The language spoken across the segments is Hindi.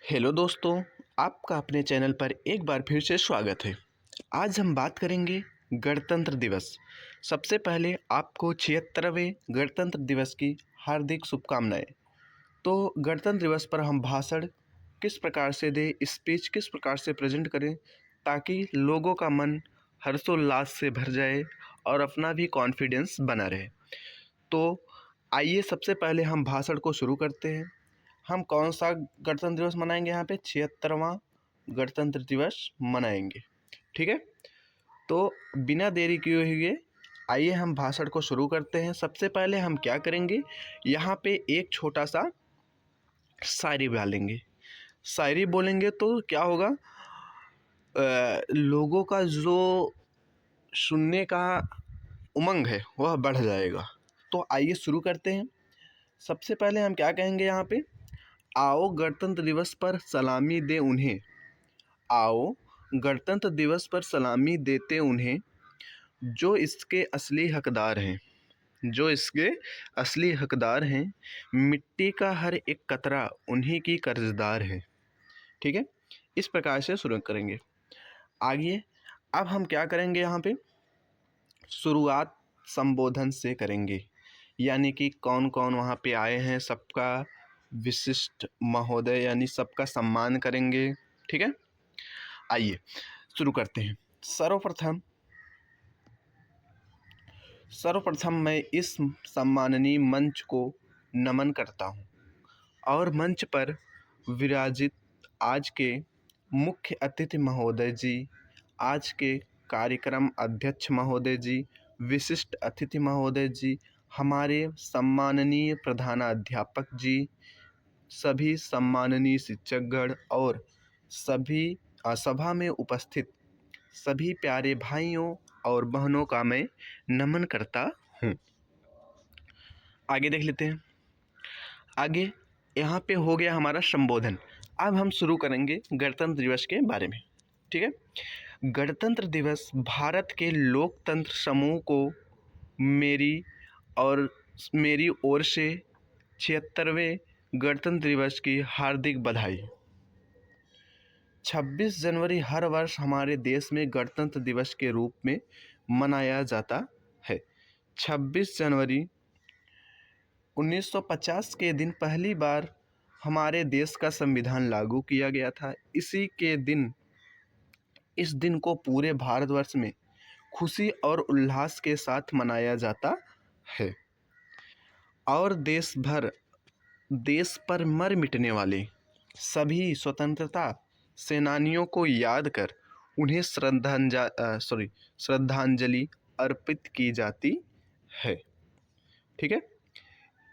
हेलो दोस्तों, आपका अपने चैनल पर एक बार फिर से स्वागत है। आज हम बात करेंगे गणतंत्र दिवस। सबसे पहले आपको 76वें गणतंत्र दिवस की हार्दिक शुभकामनाएं। तो गणतंत्र दिवस पर हम भाषण किस प्रकार से दें, स्पीच किस प्रकार से प्रेजेंट करें ताकि लोगों का मन हर्षोल्लास से भर जाए और अपना भी कॉन्फिडेंस बना रहे। तो आइए सबसे पहले हम भाषण को शुरू करते हैं। हम कौन सा गणतंत्र दिवस मनाएंगे? यहाँ पे 76वां गणतंत्र दिवस मनाएंगे। ठीक है, तो बिना देरी किए हुए आइए हम भाषण को शुरू करते हैं। सबसे पहले हम क्या करेंगे, यहाँ पे एक छोटा सा शायरी बोलेंगे। शायरी बोलेंगे तो क्या होगा, लोगों का जो सुनने का उमंग है वह बढ़ जाएगा। तो आइए शुरू करते हैं। सबसे पहले हम क्या कहेंगे यहाँ पे, आओ गणतंत्र दिवस पर सलामी दे उन्हें, आओ गणतंत्र दिवस पर सलामी देते उन्हें जो इसके असली हकदार हैं, जो इसके असली हकदार हैं। मिट्टी का हर एक कतरा उन्हीं की कर्जदार है। ठीक है, इस प्रकार से शुरू करेंगे। आगे अब हम क्या करेंगे, यहाँ पे शुरुआत संबोधन से करेंगे, यानी कि कौन कौन वहाँ पे आए हैं सबका विशिष्ट महोदय यानी सबका सम्मान करेंगे। ठीक है, आइए शुरू करते हैं। सर्वप्रथम मैं इस सम्माननीय मंच को नमन करता हूँ और मंच पर विराजित आज के मुख्य अतिथि महोदय जी, आज के कार्यक्रम अध्यक्ष महोदय जी, विशिष्ट अतिथि महोदय जी, हमारे सम्माननीय प्रधानाध्यापक जी, सभी सम्माननीय शिक्षकगण और सभी सभा में उपस्थित सभी प्यारे भाइयों और बहनों का मैं नमन करता हूँ। आगे देख लेते हैं। आगे यहाँ पे हो गया हमारा संबोधन। अब हम शुरू करेंगे गणतंत्र दिवस के बारे में। ठीक है, गणतंत्र दिवस भारत के लोकतंत्र समूह को मेरी ओर से 76वें गणतंत्र दिवस की हार्दिक बधाई। 26 जनवरी हर वर्ष हमारे देश में गणतंत्र दिवस के रूप में मनाया जाता है। 26 जनवरी 1950 के दिन पहली बार हमारे देश का संविधान लागू किया गया था। इस दिन को पूरे भारतवर्ष में खुशी और उल्लास के साथ मनाया जाता है और देश पर मर मिटने वाले सभी स्वतंत्रता सेनानियों को याद कर उन्हें श्रद्धांजलि अर्पित की जाती है। ठीक है,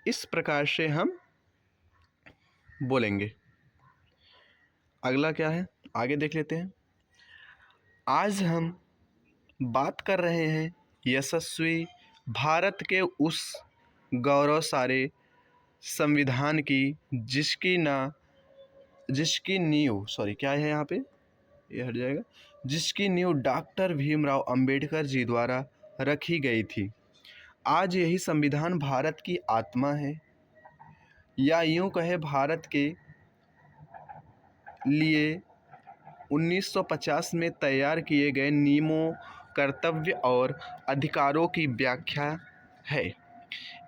इस प्रकार से हम बोलेंगे। अगला क्या है, आगे देख लेते हैं। आज हम बात कर रहे हैं यशस्वी भारत के उस गौरवशाली संविधान की जिसकी नींव डॉक्टर भीमराव अंबेडकर जी द्वारा रखी गई थी। आज यही संविधान भारत की आत्मा है, या यूं कहे भारत के लिए 1950 में तैयार किए गए नियमों, कर्तव्य और अधिकारों की व्याख्या है।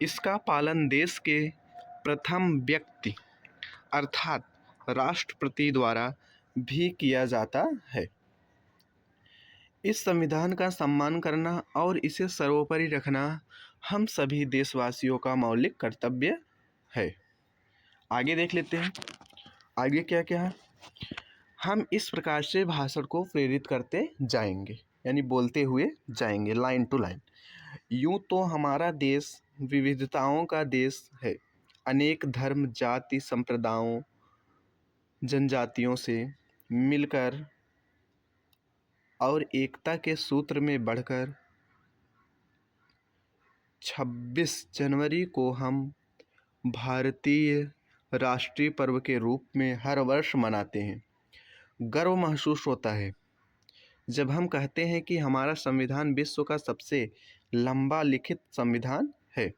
इसका पालन देश के प्रथम व्यक्ति अर्थात राष्ट्रपति द्वारा भी किया जाता है। इस संविधान का सम्मान करना और इसे सर्वोपरि रखना हम सभी देशवासियों का मौलिक कर्तव्य है। आगे देख लेते हैं, आगे क्या क्या है। हम इस प्रकार से भाषण को प्रेरित करते जाएंगे, यानी बोलते हुए जाएंगे लाइन टू लाइन। यूं तो हमारा देश विविधताओं का देश है। अनेक धर्म, जाति, संप्रदायों, जनजातियों से मिलकर और एकता के सूत्र में बढ़कर 26 जनवरी को हम भारतीय राष्ट्रीय पर्व के रूप में हर वर्ष मनाते हैं। गर्व महसूस होता है जब हम कहते हैं कि हमारा संविधान विश्व का सबसे लंबा लिखित संविधान है,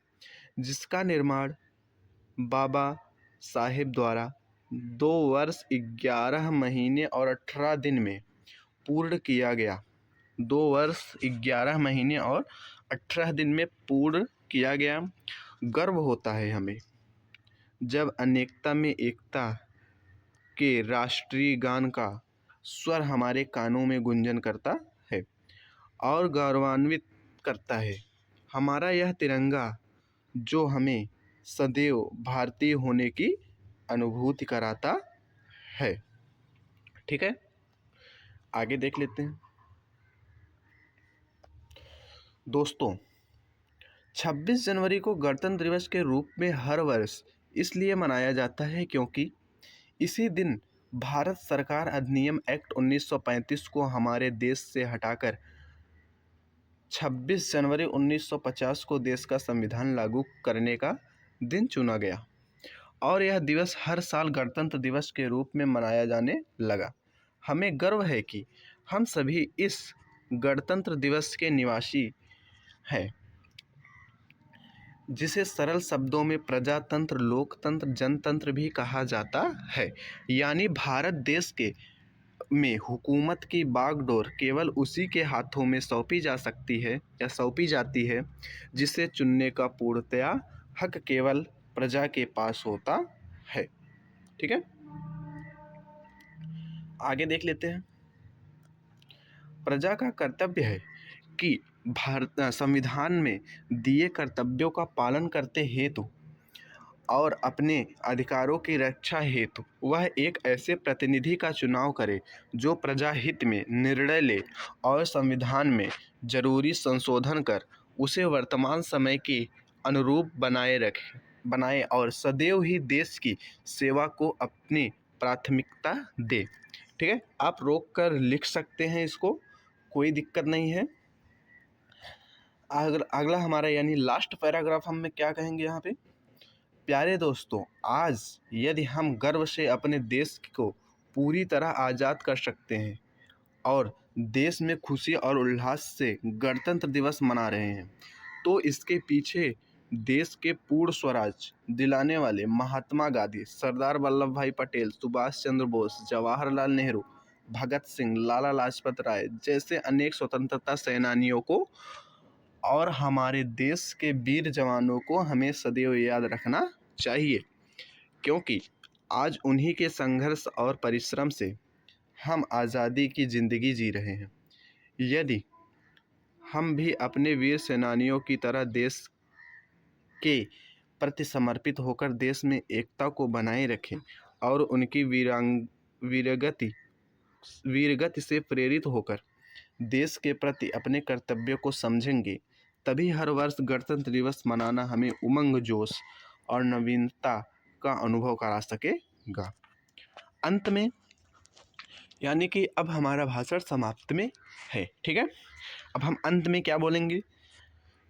जिसका निर्माण बाबा साहेब द्वारा 2 वर्ष 11 महीने और 18 दिन में पूर्ण किया गया। 2 वर्ष 11 महीने और 18 दिन में पूर्ण किया गया। गर्व होता है हमें जब अनेकता में एकता के राष्ट्रीय गान का स्वर हमारे कानों में गुंजन करता है और गौरवान्वित करता है। हमारा यह तिरंगा जो हमें सदैव भारतीय होने की अनुभूति कराता है। ठीक है, आगे देख लेते हैं। दोस्तों, 26 जनवरी को गणतंत्र दिवस के रूप में हर वर्ष इसलिए मनाया जाता है क्योंकि इसी दिन भारत सरकार अधिनियम एक्ट 1935 को हमारे देश से हटाकर 26 जनवरी 1950 को देश का संविधान लागू करने का दिन चुना गया और यह दिवस हर साल गणतंत्र दिवस के रूप में मनाया जाने लगा। हमें गर्व है कि हम सभी इस गणतंत्र दिवस के निवासी हैं, जिसे सरल शब्दों में प्रजातंत्र, लोकतंत्र, जनतंत्र भी कहा जाता है। यानी भारत देश के में हुकूमत की बागडोर केवल उसी के हाथों में सौंपी जा सकती है या सौंपी जाती है जिसे चुनने का पूर्णतया हक केवल प्रजा के पास होता है। ठीक है, आगे देख लेते हैं। प्रजा का कर्तव्य है कि भारत संविधान में दिए कर्तव्यों का पालन करते हेतु और अपने अधिकारों की रक्षा हेतु वह एक ऐसे प्रतिनिधि का चुनाव करे जो प्रजा हित में निर्णय ले और संविधान में जरूरी संशोधन कर उसे वर्तमान समय के अनुरूप बनाए और सदैव ही देश की सेवा को अपनी प्राथमिकता दे। ठीक है, आप रोक कर लिख सकते हैं इसको, कोई दिक्कत नहीं है। अगला हमारा यानी लास्ट पैराग्राफ हम क्या कहेंगे यहाँ पे। प्यारे दोस्तों, आज यदि हम गर्व से अपने देश को पूरी तरह आज़ाद कर सकते हैं और देश में खुशी और उल्लास से गणतंत्र दिवस मना रहे हैं, तो इसके पीछे देश के पूर्ण स्वराज दिलाने वाले महात्मा गांधी, सरदार वल्लभ भाई पटेल, सुभाष चंद्र बोस, जवाहरलाल नेहरू, भगत सिंह, लाला लाजपत राय जैसे अनेक स्वतंत्रता सेनानियों को और हमारे देश के वीर जवानों को हमें सदैव याद रखना चाहिए, क्योंकि आज उन्हीं के संघर्ष और परिश्रम से हम आज़ादी की ज़िंदगी जी रहे हैं। यदि हम भी अपने वीर सेनानियों की तरह देश के प्रति समर्पित होकर देश में एकता को बनाए रखें और उनकी वीरगति से प्रेरित होकर देश के प्रति अपने कर्तव्यों को समझेंगे, तभी हर वर्ष गणतंत्र दिवस मनाना हमें उमंग, जोश और नवीनता का अनुभव करा सकेगा। अंत में यानी कि अब हमारा भाषण समाप्त में है। ठीक है, अब हम अंत में क्या बोलेंगे,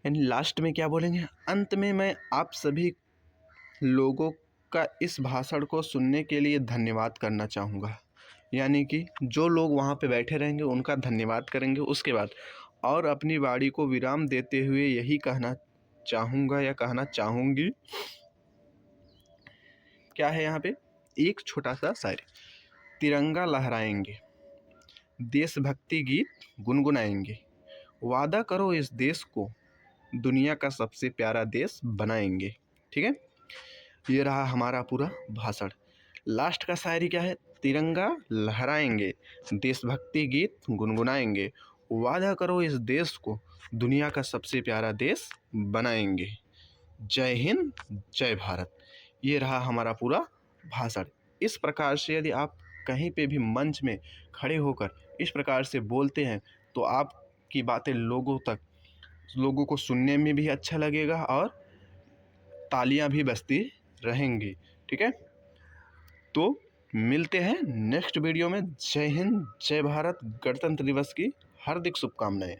यानी लास्ट में क्या बोलेंगे। अंत में मैं आप सभी लोगों का इस भाषण को सुनने के लिए धन्यवाद करना चाहूँगा। यानी कि जो लोग वहाँ पे बैठे रहेंगे उनका धन्यवाद करेंगे। उसके बाद और अपनी वाणी को विराम देते हुए यही कहना चाहूँगा या कहना चाहूँगी, क्या है यहाँ पे, एक छोटा सा शायरी। तिरंगा लहराएंगे, देशभक्ति गीत गुनगुनाएंगे, वादा करो इस देश को दुनिया का सबसे प्यारा देश बनाएंगे। ठीक है, ये रहा हमारा पूरा भाषण। लास्ट का शायरी क्या है, तिरंगा लहराएंगे, देशभक्ति गीत गुनगुनाएंगे, वादा करो इस देश को दुनिया का सबसे प्यारा देश बनाएंगे। जय हिंद, जय भारत। ये रहा हमारा पूरा भाषण। इस प्रकार से यदि आप कहीं पे भी मंच में खड़े होकर इस प्रकार से बोलते हैं तो आपकी बातें लोगों को सुनने में भी अच्छा लगेगा और तालियां भी बजती रहेंगी। ठीक है, तो मिलते हैं नेक्स्ट वीडियो में। जय हिंद, जय भारत, गणतंत्र दिवस की हार्दिक शुभकामनाएं।